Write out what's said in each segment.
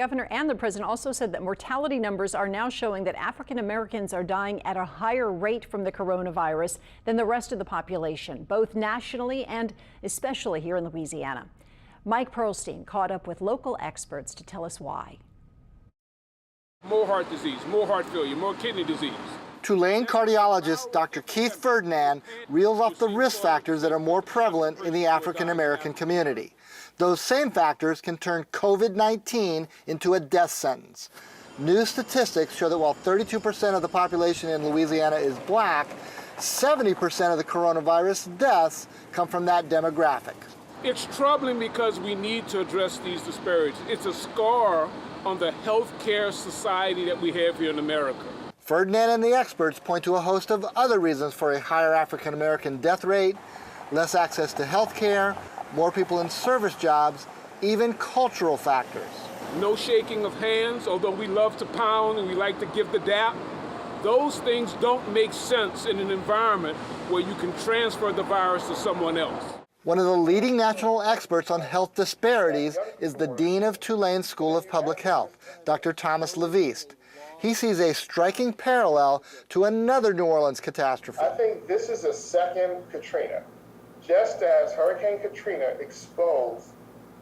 Governor and the president also said that mortality numbers are now showing that African Americans are dying at a higher rate from the coronavirus than the rest of the population, both nationally and especially here in Louisiana. Mike Pearlstein caught up with local experts to tell us why. More heart disease, more heart failure, more kidney disease. Tulane cardiologist Dr. Keith Ferdinand reels off the risk factors that are more prevalent in the African American community. Those same factors can turn COVID-19 into a death sentence. New statistics show that while 32% of the population in Louisiana is black, 70% of the coronavirus deaths come from that demographic. It's troubling because we need to address these disparities. It's a scar on the healthcare society that we have here in America. Ferdinand and the experts point to a host of other reasons for a higher African American death rate, less access to health care, more people in service jobs, even cultural factors. No shaking of hands, although we love to pound and we like to give the dap. Those things don't make sense in an environment where you can transfer the virus to someone else. One of the leading national experts on health disparities is the Dean of Tulane School of Public Health, Dr. Thomas Leviste. He sees a striking parallel to another New Orleans catastrophe. I think this is a second Katrina. Just as Hurricane Katrina exposed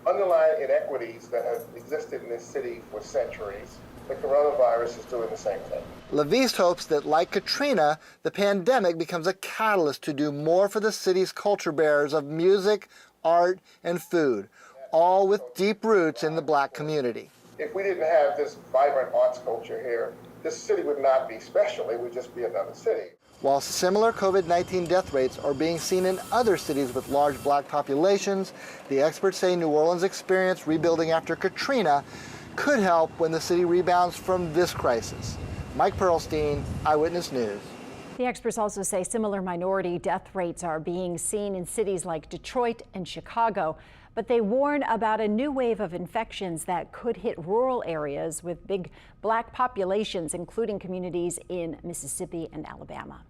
underlying inequities that have existed in this city for centuries, the coronavirus is doing the same thing. Leviste hopes that, like Katrina, the pandemic becomes a catalyst to do more for the city's culture bearers of music, art, and food, all with deep roots in the black community. If we didn't have this vibrant arts culture here, this city would not be special. It would just be another city. While similar COVID-19 death rates are being seen in other cities with large black populations, the experts say New Orleans' experience rebuilding after Katrina could help when the city rebounds from this crisis. Mike Pearlstein, Eyewitness News. The experts also say similar minority death rates are being seen in cities like Detroit and Chicago, but they warn about a new wave of infections that could hit rural areas with big black populations, including communities in Mississippi and Alabama.